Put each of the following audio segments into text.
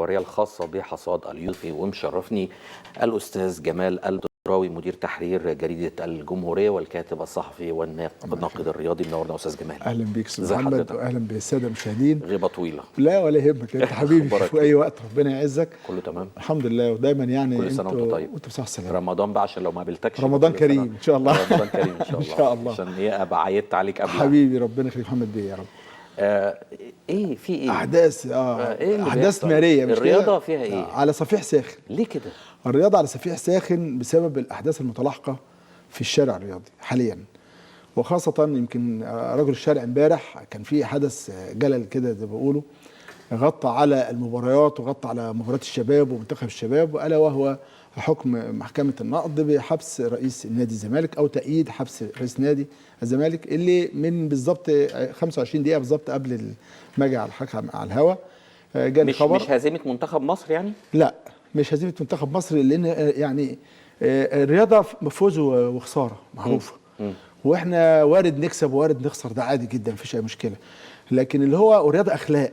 المحورية الخاصة بحصاد اليوفي، ومشرفني الأستاذ جمال الدراوي مدير تحرير جريدة الجمهورية والكاتب الصحفي والناقد الرياضي. منورنا أستاذ جمال. أهلا بيك أستاذ محمد، وأهلا بالسادة المشاهدين. غيبة طويلة. لا ولا يهمك، أنت حبيبي في أي وقت، ربنا يعزك. كله تمام الحمد لله، ودايما يعني كل سنة وأنت طيب وأنت بصحة السلامة. رمضان بقى عشان لو ما قابلتكش رمضان كريم إن شاء الله. رمضان كريم إن شاء الله. إن شاء الله عشان إيه أبقى عيدت عليك قبل حبيبي، ربنا يخليك محمد بيه يا رب. ايه في ايه احداث إيه احداث ناريه، مش الرياضه فيها ايه على صفيح ساخن. ليه كده؟ الرياضه على صفيح ساخن بسبب الاحداث المتلاحقه في الشارع الرياضي حاليا، وخاصه يمكن رجل الشارع امبارح كان في حدث جلل كده زي ما بيقولوا، غطى على المباريات وغطى على مباريات الشباب ومنتخب الشباب، الا وهو حكم محكمة النقض بحبس رئيس نادي الزمالك أو تأييد حبس رئيس نادي الزمالك، اللي من بالظبط 25 دقيقة بالظبط قبل ما أجي على الحكم على الهوا جاني خبر. مش هزيمة منتخب مصر يعني؟ لا مش هزيمة منتخب مصر، لأن يعني الرياضة فوز وخسارة معروفة، وإحنا وارد نكسب ووارد نخسر، ده عادي جدا مفيش أي مشكلة، لكن اللي هو الرياضة أخلاق.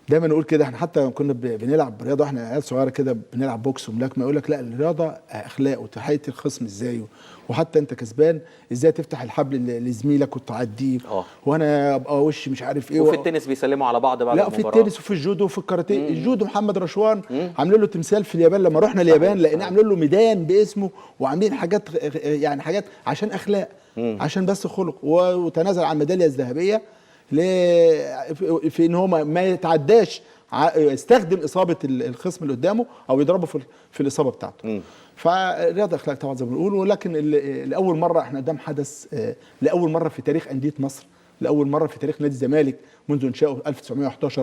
دايما نقول كده، احنا حتى كنا بنلعب رياضه واحنا عيال صغيره كده، بنلعب بوكس وملاكمه، يقول لك لا الرياضه اخلاق وتحيه الخصم ازاي، وحتى انت كسبان ازاي تفتح الحبل لزميلك وتعديه، وانا ابقى وشي مش عارف ايه. وفي التنس بيسلموا على بعض بعد لا المباراه. في التنس وفي الجودو وفي الكاراتيه. الجودو محمد رشوان عاملين له تمثال في اليابان، لما رحنا اليابان لقينا عاملين له ميدان باسمه، وعاملين حاجات يعني حاجات عشان اخلاق، عشان بس خلق، وتنازل عن الميداليه الذهبيه في ان هو ما يتعداش، يستخدم اصابه الخصم اللي قدامه او يضربه في الاصابه بتاعته. فالرياضه اخلاق طبعا زي ما بنقول، ولكن لاول مره احنا قدام حدث، لاول مره في تاريخ انديه مصر، لاول مره في تاريخ نادي الزمالك منذ انشائه 1911،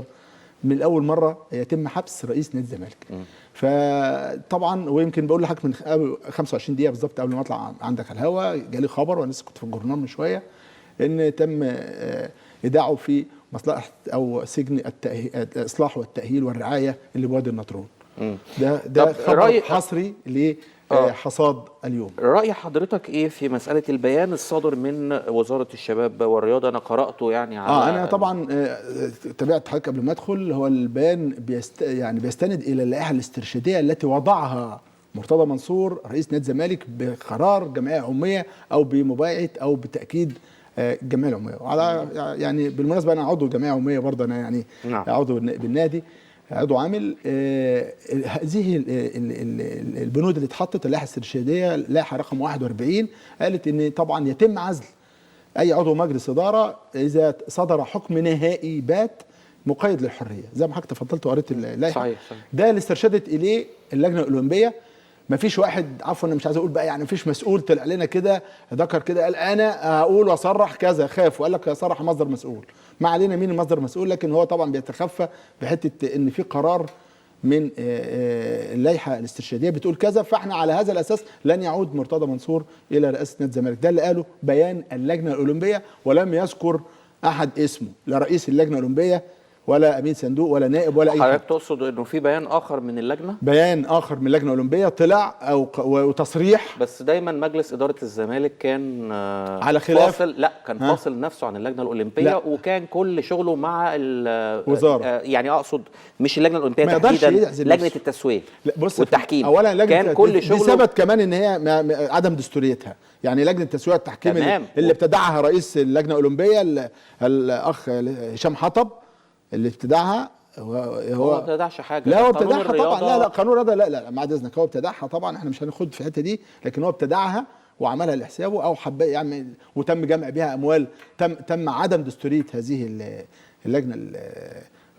من اول مره يتم حبس رئيس نادي الزمالك. فطبعا ويمكن بقول لحضرتك من 25 دقيقه بالظبط قبل ما اطلع عندك على الهوا جالي خبر، وانا لسه كنت في الجورنال من شويه، ان تم ايداعه في مصلحه او سجن الاصلاح والتاهيل والرعايه اللي بوادي النطرون. ده خبر حصري لحصاد اليوم. راي حضرتك ايه في مساله البيان الصادر من وزاره الشباب والرياضه؟ انا قراته يعني على انا طبعا تابعت حضرتك قبل ما ادخل. هو البيان بيستند الى اللائحه الاسترشاديه التي وضعها مرتضى منصور رئيس نادي الزمالك بقرار جمعيه عموميه او بمبايعه او بتاكيد الجمعيه العموميه. وعلى يعني بالمناسبه انا عضو جمعيه عموميه برضه، انا يعني عضو بالنادي، عضو عامل. هذه البنود اللي اتحطت، اللائحه الاسترشاديه اللائحه رقم 41، قالت ان طبعا يتم عزل اي عضو مجلس اداره اذا صدر حكم نهائي بات مقيد للحريه، زي ما حضرتك تفضلت وقريت اللائحه. صحيح. ده اللي استرشدت اليه اللجنه الاولمبيه. ما فيش واحد، عفوا انا مش عايز اقول بقى، يعني ما فيش مسؤول طلع لنا كده ذكر كده قال انا هقول واصرح كذا، خاف وقال لك صرح مصدر مسؤول. ما علينا مين المصدر المسؤول، لكن هو طبعا بيتخفى بحته ان في قرار من اللائحه الاسترشاديه بتقول كذا، فاحنا على هذا الاساس لن يعود مرتضى منصور الى رئاسه نادي الزمالك. ده اللي قاله بيان اللجنه الاولمبيه، ولم يذكر احد اسمه، لا رئيس اللجنه الاولمبيه ولا امين صندوق ولا نائب ولا اي حاجه. حضرتك تقصد انه في بيان اخر من اللجنه؟ بيان اخر من اللجنه الاولمبيه طلع وتصريح، بس دايما مجلس اداره الزمالك كان على خلاف فاصل، لا كان فاصل نفسه عن اللجنه الاولمبيه، لا. وكان كل شغله مع الوزاره، يعني اقصد مش اللجنه الاولمبيه تحديدا، لجنه التسويه والتحكيم. اولا كان كل شغله دي ثبت كمان ان هي عدم دستوريتها، يعني لجنه التسويه والتحكيم اللي ابتدعها رئيس اللجنه الاولمبيه الاخ هشام حطب، اللي ابتدعها هو ما ابتدعش حاجه. لا هو ابتدعها طبعا، لا قانون الرياضه، لا بعد اذنك، هو ابتدعها طبعا، احنا مش هناخد في الحته دي، لكن هو ابتدعها وعملها لحسابه او حب يعمل، وتم جمع بها اموال، تم عدم دستوريه هذه اللجنه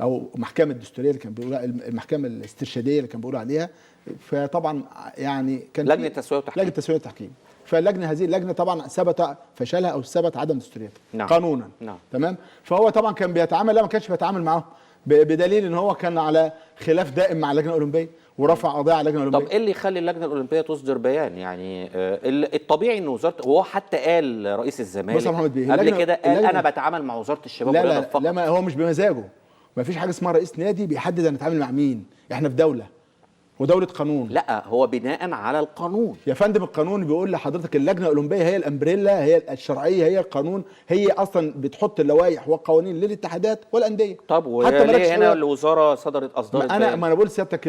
او المحكمه الدستوريه اللي كان بيقولوا، المحكمه الاسترشاديه اللي كان بيقولوا عليها. فطبعا يعني كان لجنه التسويه والتحكيم، لجنه التسويه والتحكيم. فاللجنه هذه اللجنه طبعا ثبت فشلها او ثبت عدم دستوريتها قانونا. تمام. فهو طبعا كان بيتعامل، لا ما كانش بيتعامل معاهم، بدليل ان هو كان على خلاف دائم مع اللجنه الاولمبيه ورفع قضيه على اللجنه الاولمبيه. طب ايه اللي يخلي اللجنه الاولمبيه تصدر بيان؟ يعني الطبيعي ان وزاره، وهو حتى قال رئيس الزمالك قبل كده قال انا بتعامل مع وزاره الشباب والرياضه فقط. لا ما هو مش بمزاجه، ما فيش حاجه اسمها رئيس نادي بيحدد انا اتعامل مع مين، احنا في دوله ودوله قانون. لا، هو بناء على القانون يا فندم القانون بيقول لحضرتك اللجنه الاولمبيه هي الامبريلا، هي الشرعيه، هي القانون، هي اصلا بتحط اللوائح والقوانين للاتحادات والانديه. طب وليه هنا الوزاره اصدرت ما انا بقول لسيادتك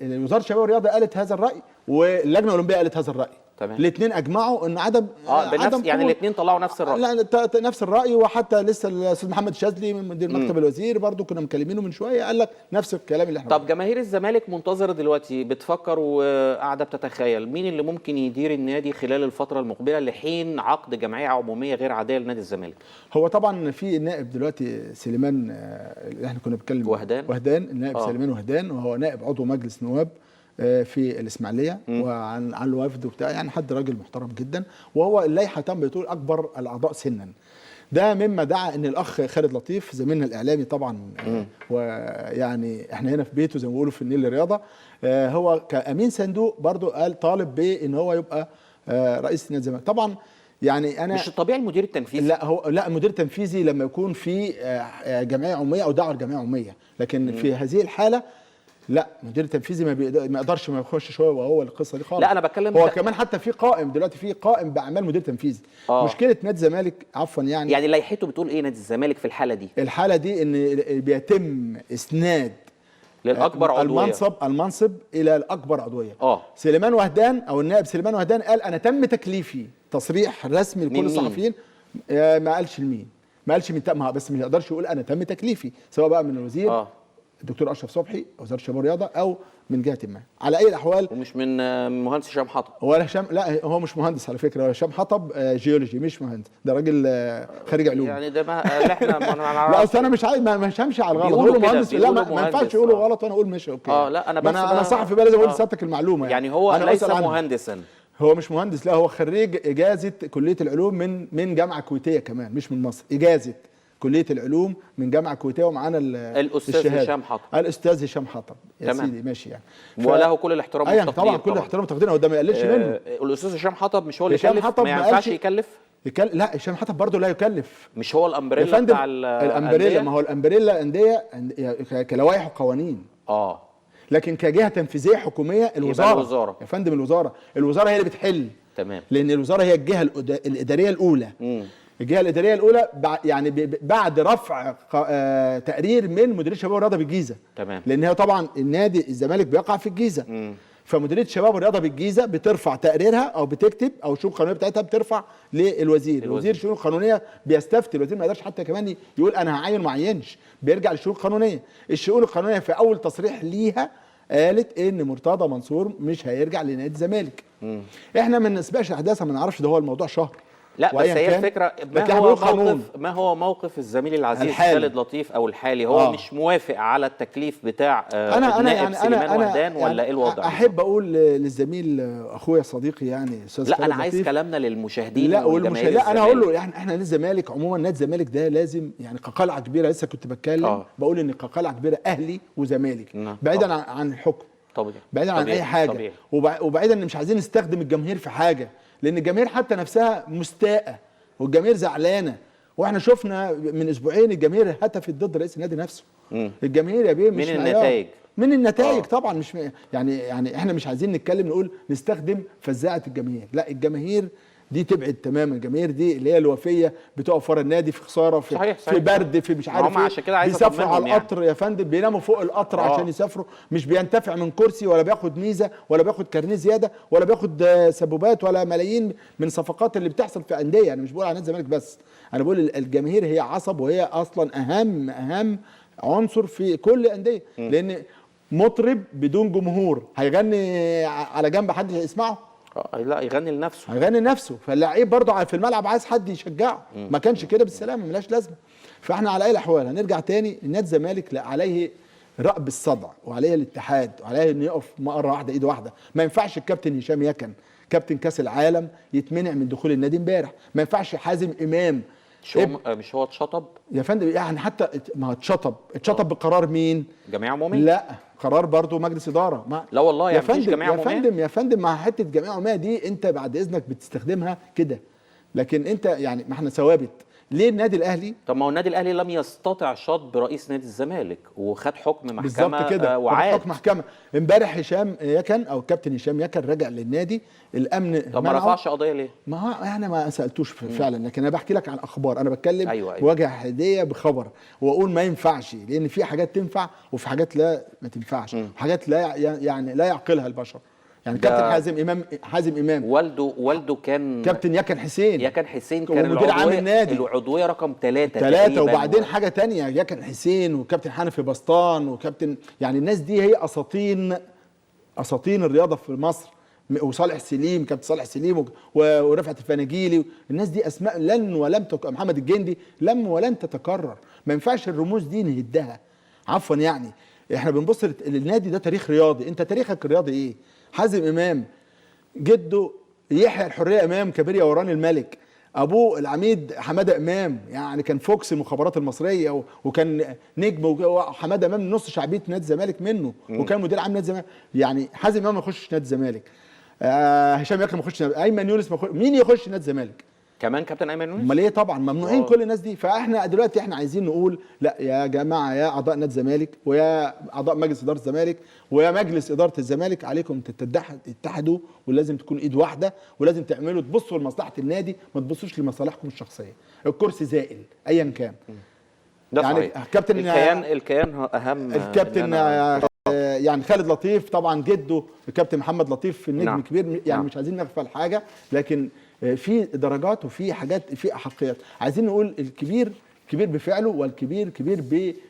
وزاره الشباب والرياضه قالت هذا الراي واللجنه الاولمبيه قالت هذا الراي. الاثنين اجمعوا ان عدم بنفس يعني الاثنين طلعوا نفس الراي. لا نفس الراي، وحتى لسه الاستاذ محمد الشاذلي مدير مكتب الوزير برضو كنا مكلمينه من شويه قال لك نفس الكلام اللي احنا طب جماهير الزمالك منتظره دلوقتي بتفكر وقاعده بتتخيل مين اللي ممكن يدير النادي خلال الفتره المقبله لحين عقد جمعيه عموميه غير عاديه لنادي الزمالك؟ هو طبعا في نائب دلوقتي سليمان اللي احنا كنا بنتكلم وهدان النائب سليمان وهدان، وهو نائب عضو مجلس نواب في الاسماعيليه وعن الوفد وبتاع، يعني حد راجل محترم جدا، وهو اللائحه تم بتقول اكبر الاعضاء سنا. ده مما دعا ان الاخ خالد لطيف زميلنا الاعلامي طبعا ويعني احنا هنا في بيته زي ما بيقولوا في النيل الرياضه، هو كامين صندوق برضو قال طالب بان هو يبقى رئيس نادي الزمالك. طبعا يعني انا مش الطبيعي المدير التنفيذي؟ لا المدير التنفيذي لما يكون في جمعيه عموميه او دعوه لجمعيه عموميه، لكن في هذه الحاله لا، المدير التنفيذي ما يقدرش ما يخشش هو القصه دي خالص. لا انا بتكلم هو كمان حتى في قائم دلوقتي، في قائم باعمال مدير تنفيذي. مشكله نادي الزمالك عفوا يعني لائحته بتقول ايه نادي الزمالك في الحاله دي؟ الحاله دي ان بيتم اسناد للاكبر عضويه المنصب الى الاكبر عضويه. سليمان وهدان او النائب سليمان وهدان قال انا تم تكليفي تصريح رسمي لكل الصحفيين، ما قالش لمين، ما قالش من بس ما يقدرش يقول انا تم تكليفي سواء بقى من الوزير الدكتور اشرف صبحي وزاره الشباب والرياضه او من جهه ما. على اي الاحوال ومش من مهندس هشام حطب. لا هو مش مهندس على فكره، هشام حطب جيولوجي مش مهندس، ده راجل خريج علوم. يعني ده ما احنا لا اصل انا مش عايز مش همشي على الغلط، اقول مهندس لا ما ينفعش يقولوا غلط وانا اقول ماشي اوكي. لا انا بس انا صحفي بقى لازم اقول لسيادتك المعلومه يعني هو ليس مهندسا، هو مش مهندس، لا هو خريج اجازه كليه العلوم من جامعه كويتيه كمان مش من مصر، اجازه كليه العلوم من جامعه كويتيه ومعانا الاستاذ هشام حطب. الاستاذ هشام حطب يا سيدي ماشي يعني وله كل الاحترام والتقدير. طبعا كل الاحترام والتقدير، هو ده ما يقللش منه. الاستاذ هشام حطب مش هو اللي يكلف؟ ما ينفعش يكلف؟ لا هشام حطب برضه لا يكلف. مش هو الامبريلا بتاع الامبريلا؟ ما هو الامبريلا انديه كلوائح وقوانين لكن كجهه تنفيذيه حكوميه الوزاره يا فندم. الوزاره هي اللي بتحل. تمام. لان الوزاره هي الجهه الاداريه الاولى. الجهه الاداريه الاولى يعني بعد رفع تقرير من مديريه الشباب والرياضه بالجيزه. تمام. لان هي طبعا النادي الزمالك بيقع في الجيزه. فمديريه الشباب والرياضه بالجيزه بترفع تقريرها او بتكتب او الشؤون القانونيه بتاعتها بترفع للوزير. الوزير الشؤون القانونيه بيستفتي، الوزير ما يقدرش حتى كمان يقول انا هعين ما اعينش، بيرجع للشؤون القانونيه. الشؤون القانونيه في اول تصريح ليها قالت ان مرتضى منصور مش هيرجع لنادي الزمالك. احنا ما نسبقش احداثها، ما نعرفش ده هو الموضوع شهر. لا بس هي الفكره ما هو موقف الزميل العزيز خالد لطيف او الحالي؟ هو مش موافق على التكليف بتاع النائب سليمان وهدان ولا ايه الوضع؟ احب اقول للزميل اخويا صديقي يعني استاذ لا انا عايز كلامنا للمشاهدين. لا انا هقول له يعني احنا نادي الزمالك عموما، نادي الزمالك ده لازم يعني كقلعه كبيره. لسه كنت بتكلم بقول ان كقلعه كبيره اهلي وزمالك بعيدا عن الحكم، بعيدا عن اي حاجه، وبعيدا ان مش عايزين نستخدم الجماهير في حاجه، لان الجماهير حتى نفسها مستاءه والجماهير زعلانه. واحنا شفنا من اسبوعين الجماهير هتفت ضد رئيس النادي نفسه. الجماهير يا بيه مش من النتائج طبعا مش يعني احنا مش عايزين نتكلم نقول نستخدم فزاعه الجماهير، لا الجماهير دي تبعد تماما. الجماهير دي اللي هي الوفيه بتقف ورا النادي في خساره في صحيح. في برد في مش عارف ايه، بيسافروا على القطر يعني. يا فندم بيناموا فوق القطر عشان يسافروا، مش بينتفع من كرسي ولا بياخد ميزه ولا بياخد كارنيه زياده ولا بياخد سبوبات ولا ملايين من صفقات اللي بتحصل في انديه. انا مش بقول على نادي الزمالك بس، انا بقول الجماهير هي عصب، وهي اصلا اهم عنصر في كل انديه. لان مطرب بدون جمهور هيغني على جنب حد يسمعه؟ لا يغني لنفسه، هيغني لنفسه. فاللعيب برضه في الملعب عايز حد يشجعه، ما كانش كده بالسلامه ملاش لازمه. فاحنا على اي الاحوال هنرجع تاني، نادي الزمالك عليه رأب الصدع وعليه الاتحاد وعليه انه يقف مره واحده ايد واحده. ما ينفعش الكابتن هشام يكن كابتن كاس العالم يتمنع من دخول النادي امبارح، ما ينفعش حازم امام مش هو اتشطب يا فندم؟ يعني حتى ما اتشطب بقرار مين؟ جمعيه عموميه؟ لا قرار برضو مجلس اداره. لا والله يعني مفيش جمعيه عموميه يا فندم مع حته جمعيه عموميه دي انت بعد اذنك بتستخدمها كده، لكن انت يعني ما احنا ثوابت. ليه النادي الاهلي؟ طب ما هو النادي الاهلي لم يستطع شطب رئيس نادي الزمالك وخد حكم محكمه بالظبط كده، وعاد. حكم محكمه. امبارح هشام يكن او الكابتن هشام يكن رجع للنادي، الامن طب ما رفعش قضيه ليه؟ ما هو انا ما سالتوش فعلا، لكن انا بحكي لك عن اخبار، انا بتكلم أيوة. بوجه هديه بخبر، واقول ما ينفعش، لان في حاجات تنفع وفي حاجات لا ما تنفعش، وحاجات لا يعني لا يعقلها البشر. يعني كابتن حازم امام والده كان كابتن يكن حسين كان مدير عام النادي، العضويه رقم 3 وبعدين حاجه تانية يكن حسين وكابتن حنفي بسطان وكابتن، يعني الناس دي هي اساطين الرياضه في مصر، وصالح سليم، كابتن صالح سليم ورفعت الفناجيلي، الناس دي اسماء لن ولم محمد الجندي لم ولن تتكرر. ما ينفعش الرموز دي نهدها عفوا. يعني احنا بنبص للنادي ده تاريخ رياضي، انت تاريخك الرياضي ايه؟ حازم امام جده يحيى الحريه امام كبير يوران الملك، ابوه العميد حماده امام، يعني كان فوكس المخابرات المصريه وكان نجم، وحماده امام نص شعبيه نادي الزمالك منه، وكان مدير عام نادي الزمالك. يعني حازم امام ما يخشش نادي الزمالك، هشام يكرم ما يخشش، ايمن يونس مين يخش نادي الزمالك؟ كمان كابتن ايمن يونس؟ امال ايه؟ طبعا ممنوعين كل الناس دي. فاحنا دلوقتي عايزين نقول لا يا جماعه، يا اعضاء نادي الزمالك ويا اعضاء مجلس اداره الزمالك ويا مجلس اداره الزمالك، عليكم تتحدوا، ولازم تكون ايد واحده، ولازم تعملوا تبصوا لمصلحه النادي، ما تبصوش لمصالحكم الشخصيه. الكرسي زائل ايا كان. ده يعني صحيح. كابتن الكيان اهم. الكابتن يعني خالد لطيف طبعا جده الكابتن محمد لطيف النجم نعم. كبير، يعني مش عايزين نغفل حاجه، لكن في درجات وفي حاجات في احقيات. عايزين نقول الكبير كبير بفعله، والكبير كبير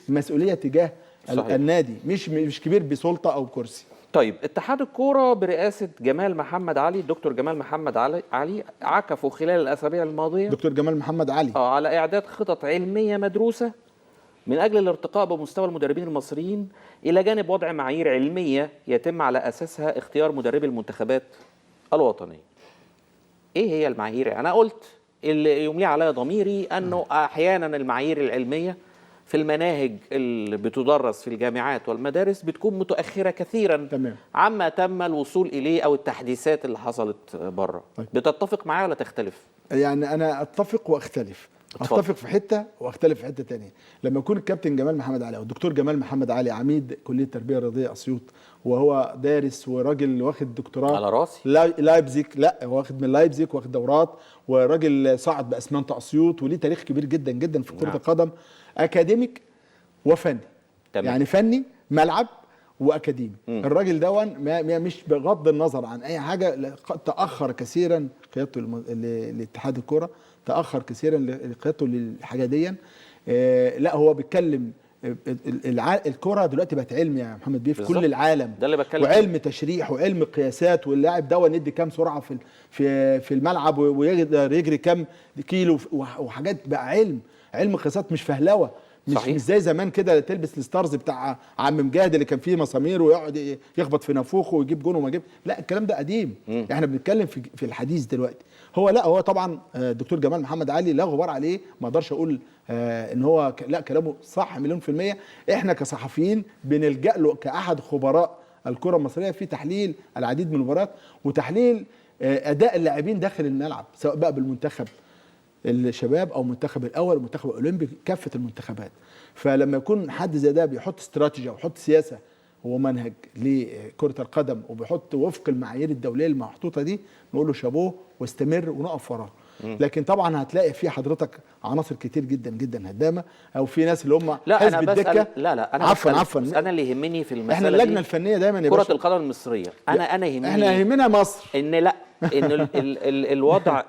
بمسؤوليه تجاه صحيح. النادي، مش كبير بسلطه او كرسي. طيب اتحاد الكوره برئاسه جمال محمد علي، الدكتور جمال محمد علي عكفوا خلال الاسابيع الماضيه دكتور جمال محمد علي على اعداد خطط علميه مدروسه من اجل الارتقاء بمستوى المدربين المصريين، الى جانب وضع معايير علميه يتم على اساسها اختيار مدربي المنتخبات الوطنيه. ايه هي المعايير؟ انا قلت اللي يملي عليا ضميري انه احيانا المعايير العلميه في المناهج اللي بتدرس في الجامعات والمدارس بتكون متاخره كثيرا تمام. عما تم الوصول اليه او التحديثات اللي حصلت بره. طيب. بتتفق معايا ولا تختلف؟ يعني انا اتفق واختلف. اتفق في حته واختلف في حته ثانيه. لما يكون الكابتن جمال محمد علي او الدكتور جمال محمد علي عميد كليه التربيه الرياضيه اسيوط، وهو دارس وراجل واخد دكتوراه على راسي لايبزيج، لا هو واخد من لايبزيج، واخد دورات، وراجل صعد باسمنت اسيوط، وليه تاريخ كبير جدا جدا في كره القدم، اكاديميك وفني. تمام. يعني فني ملعب واكاديمي. الراجل دون مش بغض النظر عن اي حاجه، تاخر كثيرا قيادته لاتحاد الكره، تاخر كثيرا لقيادته للحاجه دي. لا هو بيتكلم الكره دلوقتي بقت علم يا محمد بيه في كل العالم، ده اللي بتكلم وعلم تشريح وعلم قياسات، واللاعب ده ندي كام سرعه في الملعب، ويقدر يجري كام كيلو، وحاجات بقى علم قياسات مش فهلوه. مش زي زمان كده تلبس الستارز بتاع عم مجاهد اللي كان فيه مسامير ويقعد يخبط في نافوخه ويجيب جون وما يجيب. لا الكلام ده قديم. احنا بنتكلم في الحديث دلوقتي. هو طبعا الدكتور جمال محمد علي لا غبار عليه، ما اقدرش اقول ان هو لا كلامه صح مليون في المية. احنا كصحفيين بنلجأ له كأحد خبراء الكرة المصرية في تحليل العديد من المباريات وتحليل اداء اللاعبين داخل الملعب، سواء بقى بالمنتخب الشباب او المنتخب الاول المنتخب الاولمبي، كافه المنتخبات. فلما يكون حد زي ده بيحط استراتيجيه ويحط سياسه ومنهج لكره القدم وبيحط وفق المعايير الدوليه المحطوطه دي، نقول له شابوه واستمر ونقف وراه. لكن طبعا هتلاقي في حضرتك عناصر كتير جدا جدا هدامه، او في ناس اللي هم حزب الدكه. لا انا عفوا انا اللي يهمني في المساله احنا اللجنه الفنيه دايما يا باشا كره القدم المصريه، انا يهمني، احنا يهمنا مصر، ان لا ان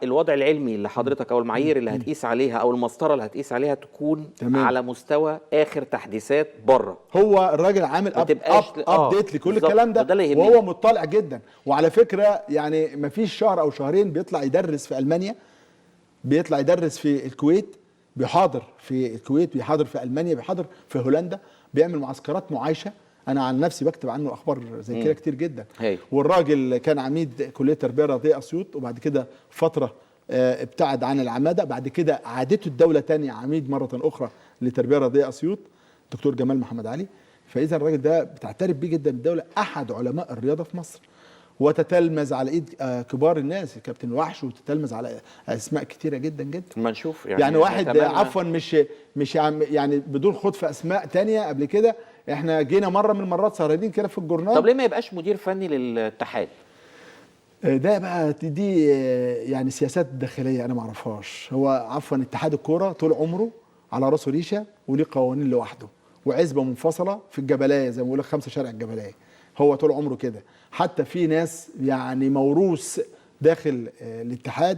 الوضع العلمي اللي حضرتك او المعايير اللي هتقيس عليها او المسطره اللي هتقيس عليها تكون تمام. على مستوى اخر تحديثات بره. هو الراجل عامل ابديت لكل الكلام ده وهو مطلع جدا. وعلى فكره يعني ما فيش شهر او شهرين بيطلع يدرس في المانيا، بيطلع يدرس في الكويت، بيحاضر في الكويت، بيحاضر في المانيا، بيحاضر في هولندا، بيعمل معسكرات معايشه. انا عن نفسي بكتب عنه اخبار زي كده كتير جدا. والراجل كان عميد كليه تربيه رياضيه اسيوط، وبعد كده فتره ابتعد عن العماده، بعد كده عادته الدوله تاني عميد مره اخرى لتربيه رياضيه اسيوط، دكتور جمال محمد علي. فاذا الراجل ده بتعترف بيه جدا الدوله، احد علماء الرياضه في مصر. وتتلمذ على ايد كبار الناس، كابتن وحش، وتتلمذ على اسماء كتيره جدا جدا. ما نشوف يعني واحد عفوا مش يعني بدون خوض في اسماء تانية قبل كده، احنا جينا مره من المرات سهرانين كده في الجورنال. طب ليه ما يبقاش مدير فني للاتحاد؟ ده بقى دي يعني سياسات داخليه انا ما اعرفهاش. هو عفوا اتحاد الكوره طول عمره على راسه ريشه وليه قوانين لوحده وعزبه منفصله في الجبلايه، زي ما بقول لك 5 شارع الجبلايه. هو طول عمره كده. حتى في ناس يعني موروث داخل الاتحاد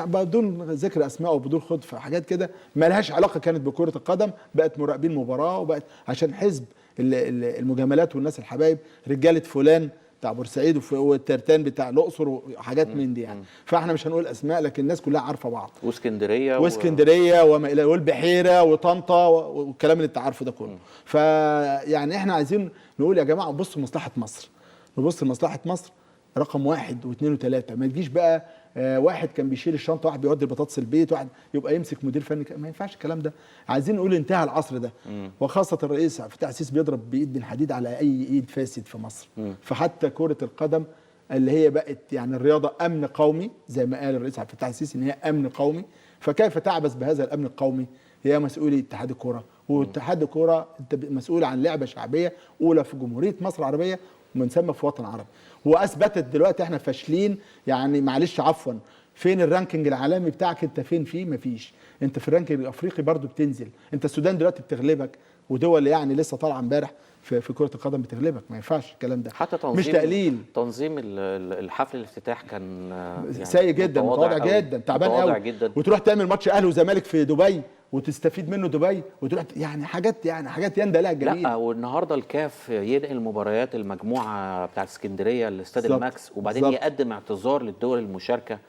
بدون ذكر اسماء وبدون خوض في حاجات كده ما لهاش علاقه كانت بكره القدم، بقت مراقبين مباراه، وبقت عشان حزب المجاملات والناس الحبايب، رجاله فلان بتاع بورسعيد والترتان بتاع الاقصر وحاجات من دي يعني. فاحنا مش هنقول اسماء، لكن الناس كلها عارفه بعض. واسكندريه وما الى والبحيره وطنطا والكلام اللي انت عارفه ده كله. فيعني احنا عايزين نقول يا جماعه بصوا لمصلحه مصر، نبص لمصلحه مصر رقم 1 و2 و3. ما تجيش بقى واحد كان بيشيل الشنطه، واحد بيودي البطاطس البيت، واحد يبقى يمسك مدير فني. ما ينفعش الكلام ده. عايزين نقول انتهى العصر ده. وخاصه الرئيس عبد الفتاح السيسي بيضرب بايد من حديد على اي ايد فاسد في مصر. فحتى كره القدم اللي هي بقت يعني الرياضه امن قومي، زي ما قال الرئيس عبد الفتاح السيسي ان هي امن قومي، فكيف تعبث بهذا الامن القومي؟ هي مسؤوليه اتحاد الكره. واتحاد الكره انت مسؤول عن لعبه شعبيه اولى في جمهوريه مصر العربيه ومن ثم في وطن عربي. واثبتت دلوقتي احنا فاشلين يعني، معلش عفوا. فين الرانكينج العالمي بتاعك؟ انت فين فيه؟ مفيش. انت في الرانكينج الافريقي برضو بتنزل. انت السودان دلوقتي بتغلبك، ودول يعني لسه طالعه امبارح في كره القدم بتغلبك. ما ينفعش الكلام ده. حتى تنظيم، مش تقليل. تنظيم الحفل الافتتاح كان يعني سيء جدا، متواضع جدا، تعبان قوي. وتروح تعمل ماتش اهلي وزمالك في دبي وتستفيد منه دبي، وتروح يعني حاجات يندى لها الجميل. لا، والنهارده الكاف ينقل مباريات المجموعه بتاعت اسكندريه لاستاد الماكس، وبعدين يقدم اعتذار للدول المشاركه.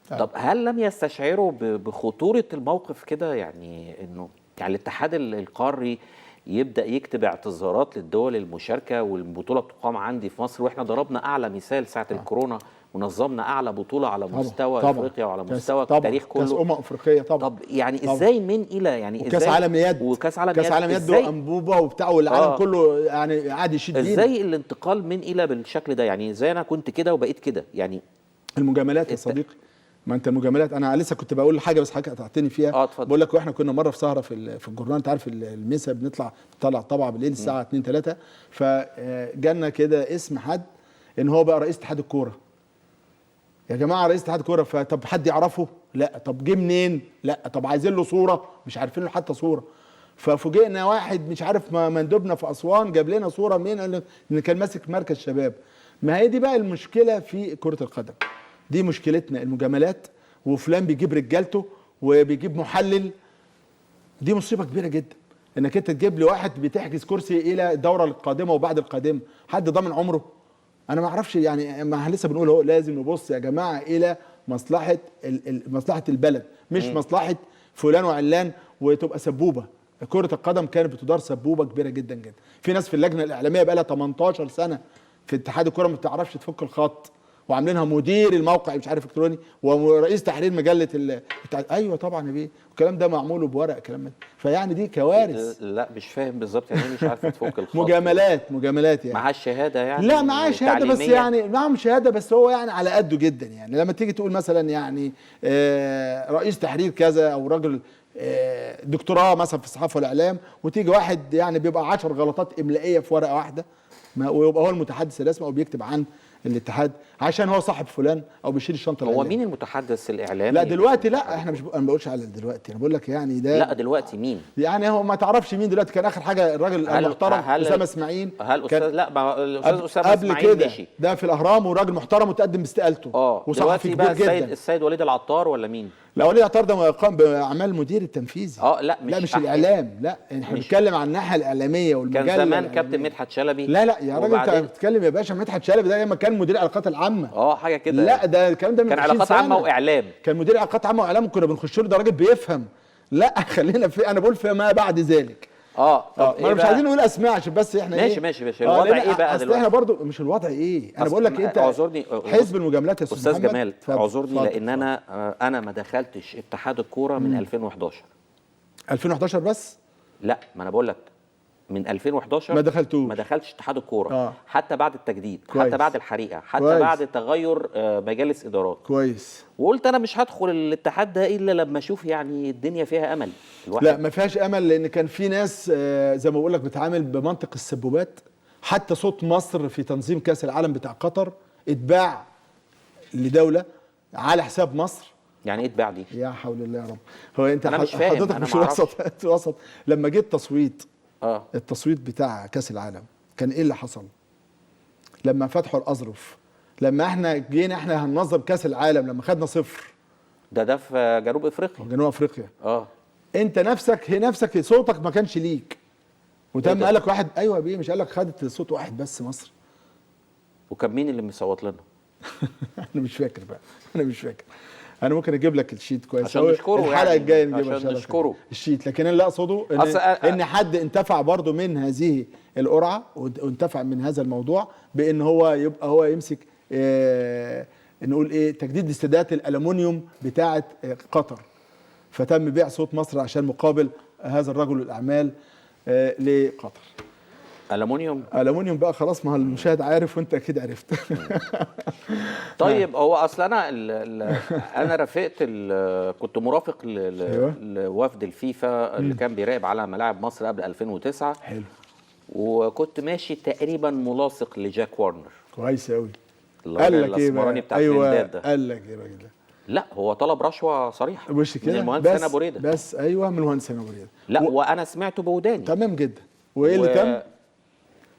طب هل لم يستشعروا بخطوره الموقف كده؟ يعني انه يعني الاتحاد القاري يبدا يكتب اعتذارات للدول المشاركه، والبطوله بتقام عندي في مصر، واحنا ضربنا اعلى مثال ساعه الكورونا ونظمنا اعلى بطوله على مستوى افريقيا وعلى مستوى التاريخ كله. كاس افريقيه طبعا. طب يعني ازاي من الى يعني وكاس عالم يد، وكاس عالم يد وانبوبه وبتاع، والعالم كله يعني قاعد يشد بينا. ازاي الانتقال من الى بالشكل ده؟ يعني ازاي انا كنت كده وبقيت كده؟ يعني المجاملات يا صديقي. ما انت المجاملات، انا لسه كنت بقول حاجه بس حضرتك قطعتني فيها. بقول لك واحنا كنا مره في سهره في الجورنال، انت عارف المسا بنطلع طبعا بالليل الساعه 2 3، فجالنا كده اسم حد ان هو بقى رئيس اتحاد الكوره. يا جماعه رئيس اتحاد الكوره، فطب حد يعرفه؟ لا. طب جه منين؟ لا. طب عايزين له صوره، مش عارفين له حتى صوره. ففوجئنا واحد مش عارف مندوبنا في اسوان جاب لنا صوره منين، ان كان ماسك مركز شباب. ما هي دي بقى المشكله في كره القدم. دي مشكلتنا، المجاملات، وفلان بيجيب رجالته وبيجيب محلل. دي مصيبه كبيره جدا انك انت تجيب لي واحد بتحجز كرسي الى الدوره القادمه وبعد القادمه. حد ضامن عمره؟ انا ما اعرفش يعني. ما لسه بنقول اهو، لازم نبص يا جماعه الى مصلحه مصلحه البلد، مش مصلحه فلان وعلان وتبقى سبوبه. كره القدم كانت بتدار سبوبه كبيره جدا جدا. في ناس في اللجنه الاعلاميه بقى لها 18 سنه في اتحاد الكره ما بتعرفش تفك الخط، وعاملينها مدير الموقع مش عارف الكتروني ورئيس تحرير مجله ايوه طبعا يا بيه. الكلام ده معمول بورق الكلام ده. فيعني دي كوارث. لا مش فاهم بالظبط يعني مش عارف تفك الخط. مجاملات يعني. معاه الشهاده يعني؟ لا معاه شهاده بس يعني معاهم شهاده بس هو يعني على قده جدا. يعني لما تيجي تقول مثلا يعني رئيس تحرير كذا او راجل دكتوراه مثلا في الصحافه والاعلام، وتيجي واحد يعني بيبقى 10 غلطات املائيه في ورقه واحده، ويبقى هو المتحدث الرسمي او بيكتب عن الاتحاد عشان هو صاحب فلان او بيشيل الشنطه. هو مين المتحدث الاعلامي؟ لا دلوقتي لا، احنا مش انا ما بقولش على دلوقتي، انا بقول لك يعني ده. لا دلوقتي مين؟ يعني هو ما تعرفش مين دلوقتي. كان اخر حاجه الراجل المحترم اسامه اسماعيل. هل استاذ؟ لا الاستاذ اسامه قبل اسماعيل كده مشي. ده في الاهرام وراجل محترم وتقدم باستقالته. وصحفي كبير جدا. السيد وليد العطار ولا مين؟ لا وليد العطار ده قام باعمال المدير التنفيذي. لا مش الاعلام. لا احنا بنتكلم عن الناحيه الاعلاميه والمجله. كان زمان كابتن مدحت شلبي. لا يا راجل انت بتتكلم يا باشا. مدحت شلبي ده لما كان مدير العلاقات العامه. حاجه كده. لا ده الكلام ده من كان علاقات عامه واعلام. كان مدير علاقات عامه واعلام، كنا بنخش له، ده راجل بيفهم. لا خلينا في، انا بقول فيما بعد ذلك. طب مش عايزين نقول اسماء عشان بس احنا ماشي الوضع ايه بقى دلوقتي؟ احنا برضو مش الوضع ايه، انا بقول لك انت اعذرني حزب المجاملات يا استاذ جمال، اعذرني لان انا ما دخلتش اتحاد الكوره من 2011 بس. لا ما انا بقول لك من 2011 ما دخلتوش. ما دخلتش اتحاد الكوره. آه. حتى بعد التجديد، كويس. حتى بعد الحريقه، حتى كويس. بعد تغير مجالس ادارات. كويس. وقلت انا مش هدخل الاتحاد ده الا لما اشوف يعني الدنيا فيها امل. لا ما فيهاش امل، لان كان في ناس زي ما بقول لك بتعامل بمنطق السبوبات. حتى صوت مصر في تنظيم كاس العالم بتاع قطر اتباع لدوله على حساب مصر. يعني ايه اتباع دي؟ يا حول الله يا رب. هو انت أنا مش فاهم، حضرتك أنا مش ما أعرفش. وسط لما جه التصويت. اه التصويت بتاع كاس العالم كان ايه اللي حصل؟ لما فتحوا الاظرف، لما احنا جينا احنا هننظم كاس العالم، لما خدنا 0 ده في جنوب افريقيا. جنوب افريقيا. اه انت نفسك صوتك ما كانش ليك، وتم ده؟ قال لك واحد. ايوه بيه، مش قال لك خدت صوت واحد بس مصر؟ وكان مين اللي مصوت لنا؟ انا مش فاكر بقى، انا مش فاكر. انا ممكن اجيب لك الشيت كويس عشان أوي. نشكره الحلقه يعني، الجايه نجيبها عشان إن شاء الله نشكره. الشيت. لكن اللي اقصده ان حد انتفع برضو من هذه القرعه، وانتفع من هذا الموضوع بان هو يبقى هو يمسك نقول ايه، تجديد استادات الالومنيوم بتاعه قطر. فتم بيع صوت مصر عشان مقابل هذا الرجل الاعمال لقطر. ألمونيوم. ألمونيوم بقى خلاص، ما هو المشاهد عارف وانت اكيد عرفت. طيب هو اصل انا انا رافقت كنت مرافق أيوة. لوفد الفيفا اللي كان بيراقب على ملاعب مصر قبل 2009. حلو. وكنت ماشي تقريبا ملاصق لجاك وارنر. كويس قوي. قال قال لك لك ايه بقى؟ بتاع ايوه ده. قال لك ايه الراجل ده؟ لا هو طلب رشوه صريحه وش كده من المهندس هنا ابو ريده. بس ايوه من المهندس هنا ابو ريده. لا وانا سمعته بوداني. تمام جدا. وايه اللي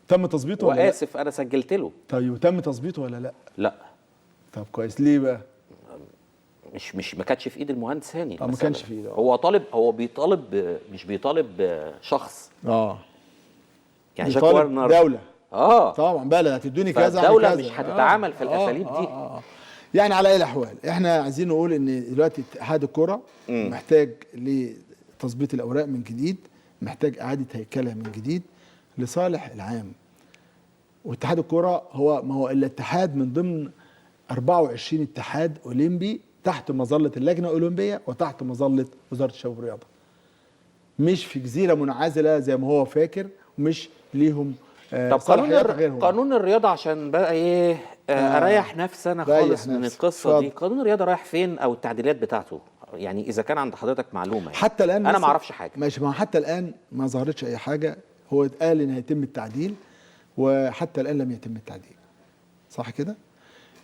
تم تظبيطه ولا لا؟ واسف انا سجلت له. طيب وتم تظبيطه ولا لا؟ لا. طب كويس. ليه بقى؟ مش ما كانتش في ايد المهندس هاني. ما كانش في ايده. هو بيطالب، مش بيطالب شخص. يعني جاك بيطالب وارنر دوله. طبعا بلد هتدوني كذا. الدوله مش هتتعامل في الاساليب دي. يعني على اي الاحوال احنا عايزين نقول ان دلوقتي اتحاد الكره محتاج لتظبيط الاوراق من جديد، محتاج اعاده هيكله من جديد لصالح العام. واتحاد الكره ما هو الا اتحاد من ضمن 24 اتحاد اولمبي تحت مظله اللجنه الاولمبيه وتحت مظله وزاره الشباب والرياضه. مش في جزيره منعزله زي ما هو فاكر، ومش ليهم طب قانون الرياضه عشان بقى ايه اريح نفسي انا خالص من القصه دي. قانون الرياضه رايح فين او التعديلات بتاعته؟ يعني اذا كان عند حضرتك معلومه يعني. حتى الان انا ما اعرفش حاجه. ماشي. ما حتى الان ما ظهرتش اي حاجه. هو اتقال ان هيتم التعديل وحتى الان لم يتم التعديل. صح كده؟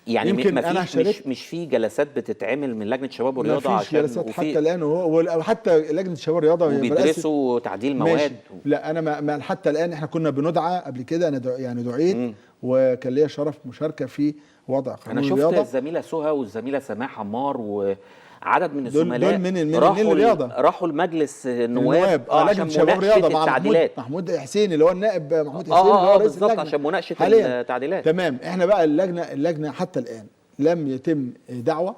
يعني يمكن ما فيش مش في جلسات بتتعمل من لجنه الشباب والرياضه عشان؟ ما فيش جلسات حتى الان. وحتى لجنه الشباب والرياضه وبيدرسوا تعديل مواد. لا انا ما حتى الان احنا كنا بندعى قبل كده. انا يعني دعيت وكان ليا شرف مشاركه في وضع قانون الرياضه. انا شفت الزميله سهى والزميله سماح عمار وعدد من الزملاء دول راحوا لمجلس النواب لجنه الشباب والرياضه مع محمود حسين اللي هو النائب محمود حسين اللي هو رئيس اللجنه عشان مناقشه التعديلات. تمام. احنا بقى اللجنه حتى الان لم يتم دعوه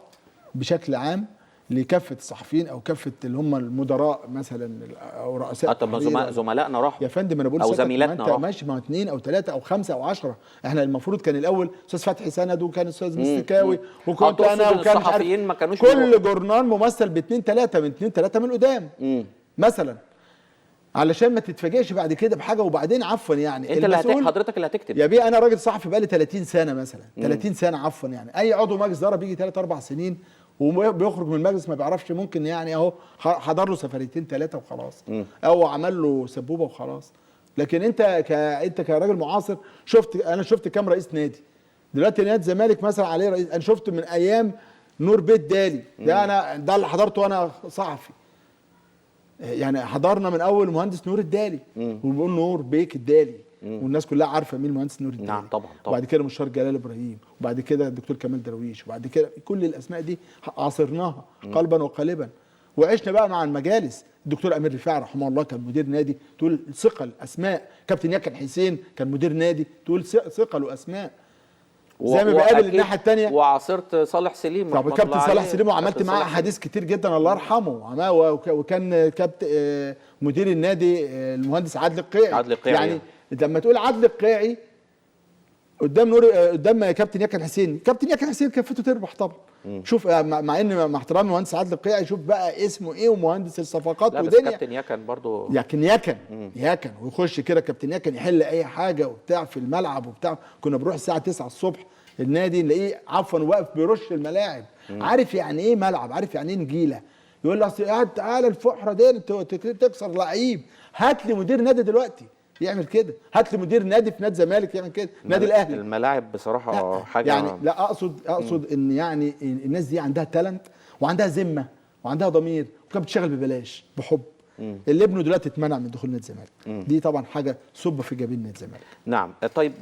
بشكل عام لكافه الصحفيين او كافه اللي هم المدراء مثلا او رؤساء. طب زملائنا راحوا يا فندم. انا بقول او زميلاتنا راحوا. ماشي. ما 2 أو 3 أو 5 أو 10. احنا المفروض كان الاول استاذ فتحي سند وكان استاذ مستكاوي وكنت انا وكان الصحفيين ما كانوش كل جورنال ممثل ب2 3 من 2 3 من قدام مثلا، علشان ما تتفاجئش بعد كده بحاجه. وبعدين عفوا يعني انت اللي حضرتك اللي هتكتب يا بيه. انا راجل صحفي بقالي 30 سنه مثلا. 30 سنه عفوا يعني. اي عضو مجلس اداره بيجي 3 4 سنين وبيخرج من المجلس ما بيعرفش. ممكن يعني اهو حضر له سفريتين 3 وخلاص، او عمل له سبوبه وخلاص. لكن انت كراجل معاصر انا شفت كام رئيس نادي. دلوقتي نادي الزمالك مثلا عليه رئيس. انا شفت من ايام نور بيك دالي ده اللي حضرته وانا صحفي. يعني حضرنا من اول مهندس نور الدالي وبنقول نور بيك الدالي والناس كلها عارفه مين المهندس نور الدالي. نعم طبعا. وبعد كده مستشار جلال ابراهيم، وبعد كده الدكتور كمال درويش، وبعد كده كل الاسماء دي عاصرناها قلبا وقالبا. وعشنا بقى مع المجالس. الدكتور امير رفاعي رحمه الله كان مدير نادي، تقول ثقل اسماء. كابتن ياكن حسين كان مدير نادي، تقول ثقل واسماء. زي ما بقابل الناحيه الثانيه. وعاصرت صالح سليم. طب كابتن صالح سليم وعملت معاه احاديث كتير جدا الله يرحمه. وكان كابتن مدير النادي المهندس عادل القيعي. يعني لما تقول عادل القيعي قدام كابتن ياكن حسين. كابتن ياكن حسين كفته تربح طبعا. شوف مع ان مع احترامي مهندس عادل القيعي، شوف بقى اسمه ايه ومهندس الصفقات لا بس ودنيا. كابتن يكن برضو يكن ويخش كده كابتن يكن يحل اي حاجه وبتاع في الملعب وبتاع. كنا بنروح الساعه 9 الصبح النادي نلاقيه عفوا واقف بيرش الملاعب. عارف يعني ايه ملعب، عارف يعني ايه نجيله. يقول لي اصل تعالى الفحره دي تكسر لعيب، هات لي مدير نادي دلوقتي يعمل كده، هات لي مدير نادي في نادي الزمالك يعمل كده، نادي الاهلي. الملاعب بصراحه حاجه يعني لا اقصد ان يعني الناس دي عندها تالنت وعندها ذمه وعندها ضمير وكانت بتشتغل ببلاش بحب. اللي ابنه دلوقتي اتمنع من دخول نادي الزمالك، دي طبعا حاجه صب في جبين نادي الزمالك. نعم. طيب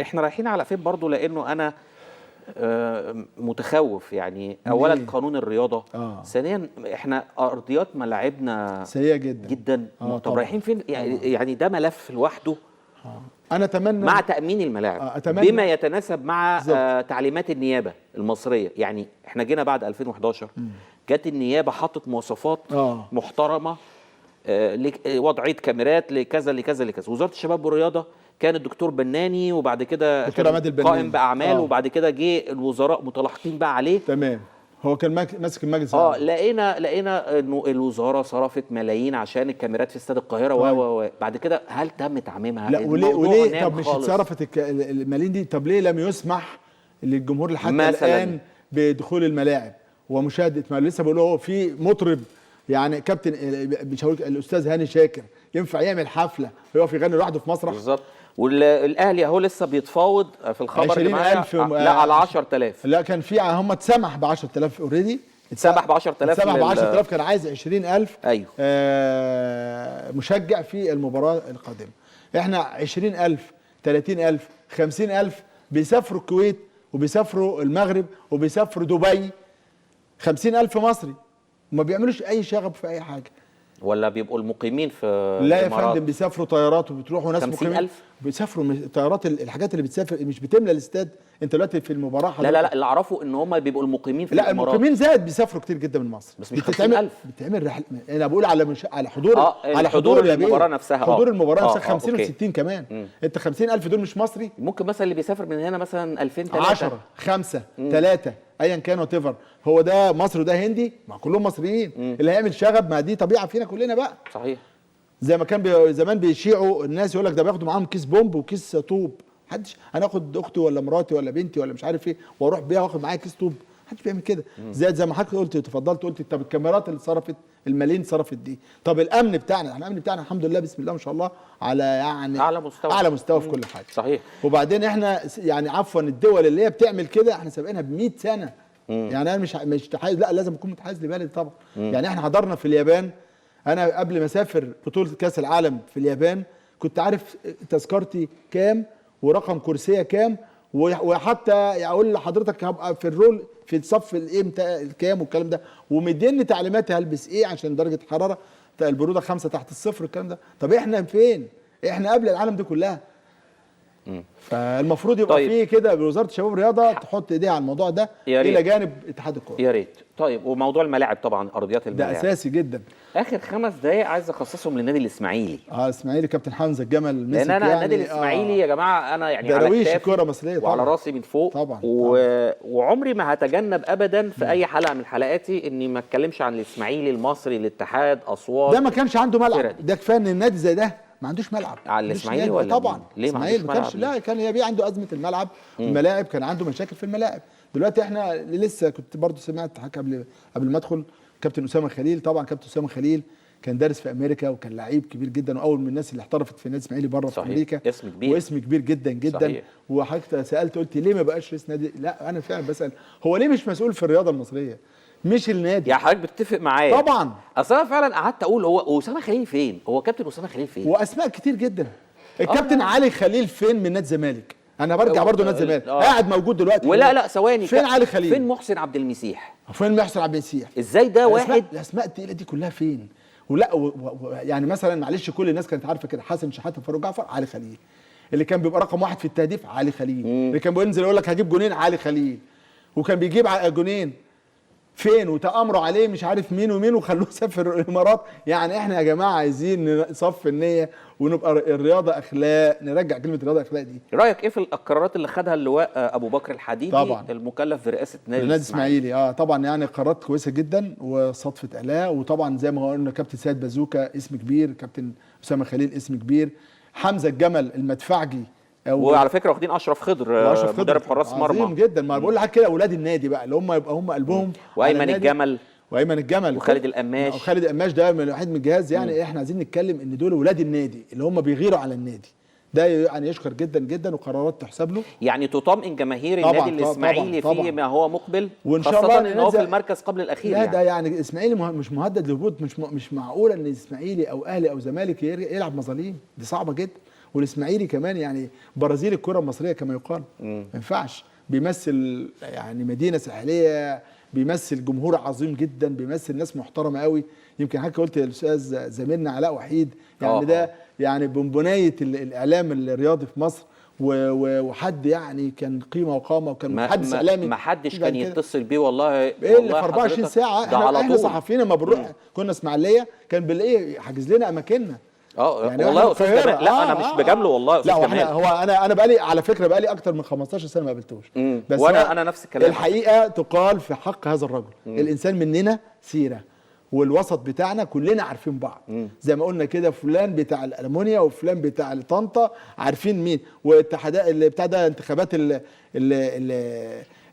احنا رايحين على فين برضو؟ لانه انا متخوف يعني. اولا قانون الرياضه، ثانيا احنا ارضيات ملاعبنا سيئه جدا جدا. طب رايحين فين؟ يعني ده ملف لوحده. انا اتمنى مع تامين الملاعب بما يتناسب مع تعليمات النيابه المصريه. يعني احنا جينا بعد 2011 جت النيابه حطت مواصفات محترمه لوضعيه كاميرات لكذا لكذا لكذا. وزاره الشباب والرياضه كان الدكتور بناني، وبعد كده قائم باعمال، وبعد كده جه الوزراء متلاحقين بقى عليه. تمام. هو كان ماسك المجلس. لقينا انه الوزاره صرفت ملايين عشان الكاميرات في استاد القاهره بعد كده هل تم تعميمها؟ لا وليه طب مش اتصرفت الملايين دي؟ طب ليه لم يسمح للجمهور لحد الان بدخول الملاعب ومشاهده؟ ما لسه بقول هو في مطرب يعني كابتن مش هقول الاستاذ هاني شاكر ينفع يعمل حفله يقف يغني لوحده في مسرح؟ بالظبط. والاهلي اهو لسه بيتفاوض في الخبر اللي معايا لا على 10000. لا كان في هم اتسمح ب 10000 اوريدي. اتسمح ب 10000. اتسمح ب 10000 كان عايز 20000. ايوه. مشجع في المباراه القادمه. احنا 20000 30000 50000 بيسافروا الكويت وبيسافروا المغرب وبيسافروا دبي. 50000 مصري وما بيعملوش اي شغب في اي حاجه. ولا بيبقوا المقيمين في لا يا فندم بيسافروا طيارات وبتروحوا ناس 50,000 بيسافروا طيارات. الحاجات اللي بتسافر مش بتملى الاستاد. انت دلوقتي في المباراه لا اللي اعرفه ان هم بيبقوا المقيمين في الامارات. لا المقيمين زاد بيسافروا كتير جدا من مصر. بس مش 50,000. بتتعمل رحله. انا بقول على حضور على حضور المباراه نفسها. حضور المباراه نفسها 50 و60 كمان. انت 50,000 دول مش مصري. ممكن مثلا اللي بيسافر من هنا مثلا 2000 3 10 5 3 ايا كان وات ايفر. هو ده مصري وده هندي، ما كلهم مصريين. اللي هيعمل شغب ما دي طبيعه فينا كلنا بقى. صحيح. زي ما كان زمان بيشيعوا الناس يقول لك ده بياخدوا معاهم كيس بومب وكيس طوب. محدش هناخد اختي ولا مراتي ولا بنتي ولا مش عارف ايه واروح بيها واخد معايا كيس طوب. محدش بيعمل كده. زي ما حضرتك قلت تفضلت قلت طب الكاميرات اللي صرفت الملايين صرفت دي، طب الامن بتاعنا احنا الامن بتاعنا الحمد لله بسم الله ما شاء الله على يعني اعلى مستوى في كل حاجه. صحيح. وبعدين احنا يعني عفوا الدول اللي هي بتعمل كده احنا سابقينها ب 100 سنه. يعني انا مش متحيز، لا لازم اكون متحيز لبلدي طبعا. يعني احنا حضرنا في اليابان. انا قبل ما اسافر بطوله كاس العالم في اليابان كنت عارف تذكرتي كام ورقم كرسيه كام، وحتى اقول لحضرتك هبقى في الرول في الصف الايه الكام والكلام ده، ومديني تعليمات هلبس ايه عشان درجه الحراره البروده 5 تحت الصفر الكلام ده. طب احنا فين؟ احنا قبل العالم دي كلها. فالمفروض يبقى فيه كده بوزاره الشباب والرياضه تحط ايديها على الموضوع ده الى جانب اتحاد الكوره. يا ريت. طيب وموضوع الملاعب طبعا ارضيات الملاعب ده اساسي جدا. اخر 5 دقائق عايز اخصصهم للنادي الاسماعيلي. الاسماعيلي كابتن حمزه الجمل لان انا النادي الاسماعيلي يا جماعه انا يعني على كتافي الكوره المصريه طبعا وعلى راسي من فوق طبعا. وعمري ما هتجنب ابدا في اي حلقه من حلقاتي اني ما اتكلمش عن الاسماعيلي المصري الاتحاد اسوان. ده ما كانش عنده ملعب. ده كفايه ان النادي زي ده ما عندوش ملعب. على الاسماعيلي ولا طبعا ليه ما عندوش ملعب؟ لا كان يبيع عنده ازمه الملعب. الملاعب كان عنده مشاكل في الملاعب. دلوقتي احنا لسه كنت برضو سمعت حاجه قبل ما ادخل كابتن اسامه خليل. طبعا كابتن اسامه خليل كان دارس في امريكا وكان لعيب كبير جدا واول من الناس اللي احترفت في النادي الاسماعيلي بره في امريكا. اسم كبير واسم كبير جدا جدا. صحيح. وحضرتك سالت قلت ليه ما بقاش رئيس نادي؟ لا انا فعلا بسال هو ليه مش مسؤول في الرياضه المصريه؟ مش النادي. يا حضرتك بتتفق معايا طبعا. اصل انا فعلا قعدت اقول هو اسامه خليل فين؟ هو كابتن اسامه خليل فين؟ واسماء كتير جدا. الكابتن علي خليل فين من نادي الزمالك؟ انا برجع برضه نادي الزمالك قاعد موجود دلوقتي. ولا ثواني فين علي خليل؟ فين محسن عبد المسيح؟ فين محسن عبد المسيح؟ ازاي ده واحد؟ الاسماء الثقيله دي كلها فين؟ ولا يعني مثلا معلش كل الناس كانت عارفه كده حسن شحاته فاروق جعفر علي خليل. اللي كان بيبقى رقم 1 في التهديف علي خليل. اللي كان بينزل يقول لك هجيب جونين علي خليل. وكان بيجيب جونين فين وتآمروا عليه مش عارف مين ومين وخلوه سافر الامارات. يعني احنا يا جماعه عايزين نصفي النيه ونبقى الرياضه اخلاق، نرجع كلمه الرياضه اخلاق دي. رايك ايه في القرارات اللي خدها اللواء ابو بكر الحديدي طبعا المكلف برئاسه نادي الاسماعيلي؟ طبعا يعني قرارات كويسه جدا وصدفه اعلاء، وطبعا زي ما قلنا كابتن سيد بازوكا اسم كبير، كابتن اسامه خليل اسم كبير، حمزه الجمل المدفعجي، وعلى فكره واخدين اشرف خضر مدرب حراس مرمى عظيم جدا. ما بقول لحضرتك كده اولاد النادي بقى اللي هم يبقى هم قلبهم. وايمن الجمل وخالد القماش. وخالد القماش ده من واحد من الجهاز. يعني احنا عايزين نتكلم ان دول ولاد النادي اللي هم بيغيروا على النادي ده، يعني يشكر جدا جدا وقرارات تحسب له. يعني تطمئن جماهير النادي الاسماعيلي فيما هو مقبل، وان شاء الله ان هو في المركز قبل الاخير. لا ده يعني الاسماعيلي مش مهدد للهبوط. مش معقوله ان الاسماعيلي او اهلي او زمالك يلعب مظاليم، دي صعبه جدا. والاسماعيلي كمان يعني برازيل الكره المصريه كما يقال، ما ينفعش. بيمثل يعني مدينه ساحليه، بيمثل جمهور عظيم جدا، بيمثل ناس محترمه قوي. يمكن حضرتك قلت للاستاذ زميلنا علاء وحيد، يعني ده يعني بنبنيه الاعلام الرياضي في مصر، وحد يعني كان قيمه وقامه، وكان محدث اعلامي. ما حدش كان يتصل بيه والله ايه اللي في 24 ساعه. احنا صحفيين لما بنروح كنا اسماعيليه كان بنلاقيه حاجز لنا اماكننا. يعني والله يا استاذ جمال، لا انا مش بجامله والله يا استاذ جمال. هو انا بقالي على فكره بقالي اكتر من 15 سنه ما قابلتوش. بس وانا نفس الكلام. الحقيقه تقال في حق هذا الرجل، الانسان مننا سيره، والوسط بتاعنا كلنا عارفين بعض. زي ما قلنا كده، فلان بتاع الالمونيا وفلان بتاع طنطا عارفين مين، والاتحادات اللي بتاع ده انتخابات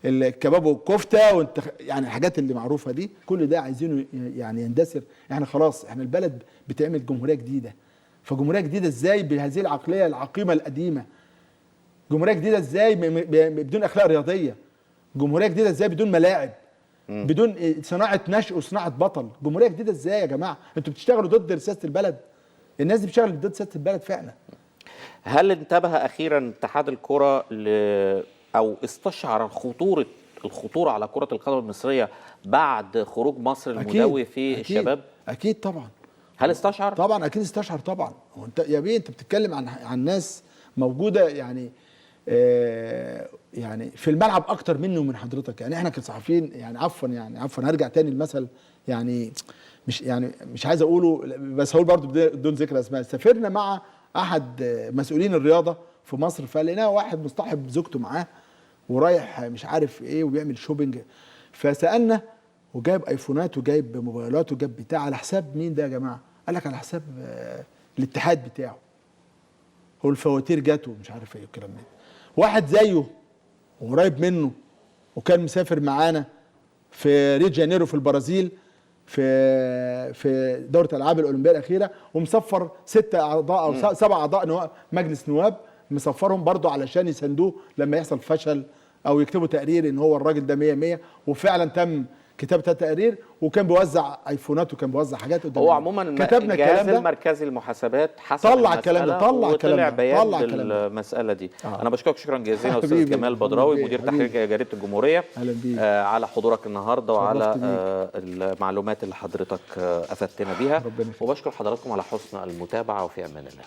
الكباب والكفته يعني الحاجات اللي معروفه دي، كل ده عايزينه يعني يندثر. احنا خلاص احنا البلد بتعمل جمهوريه جديده، فجمهوريه جديده ازاي بهذه العقليه العقيمه القديمه؟ جمهوريه جديده ازاي بدون اخلاق رياضيه؟ جمهوريه جديده ازاي بدون ملاعب؟ بدون صناعه نشء وصناعه بطل؟ جمهوريه جديده ازاي يا جماعه؟ انتوا بتشتغلوا ضد سياسه البلد. الناس دي بتشتغل ضد سياسه البلد فعلا. هل انتبه اخيرا اتحاد الكره او استشعر الخطوره على كره القدم المصريه بعد خروج مصر المدوي في الشباب؟ اكيد طبعا. هل استشعر؟ طبعا اكيد استشعر طبعا. وانت يا بيه انت بتتكلم عن ناس موجوده يعني يعني في الملعب اكتر منه ومن حضرتك. يعني احنا كصحفيين يعني عفوا هرجع تاني المثل، يعني مش عايز اقوله بس هقول برضه بدون ذكر اسماء. سافرنا مع احد مسؤولين الرياضه في مصر، فلقيناه واحد مصطحب زوجته معاه ورايح مش عارف ايه وبيعمل شوبينج، فسالنا وجايب ايفونات وجايب موبايلات وجايب بتاع. على حساب مين ده يا جماعه؟ قال لك على حساب الاتحاد بتاعه، هو الفواتير جاته مش عارف ايه والكلام ده. واحد زيه وقريب منه وكان مسافر معانا في ريو جانيرو في البرازيل في دوره الالعاب الاولمبيه الاخيره، ومسفر 6 اعضاء او 7 اعضاء مجلس نواب، مسفرهم برضه علشان يساندوه لما يحصل فشل او يكتبوا تقرير ان هو الراجل ده 100، وفعلا تم كتابة التقرير، وكان بيوزع ايفونات وكان بيوزع حاجات قدام. هو عموما كتبنا الجهاز المركزي للمحاسبات حسب طلع الكلام ده، وطلع بيان للمساله دي. انا بشكرك شكرا جزيلا استاذ جمال بدراوي مدير تحرير جريده الجمهوريه على حضورك النهارده وعلى المعلومات اللي حضرتك افدتنا بيها، وبشكر حضراتكم على حسن المتابعه، وفي امان الله.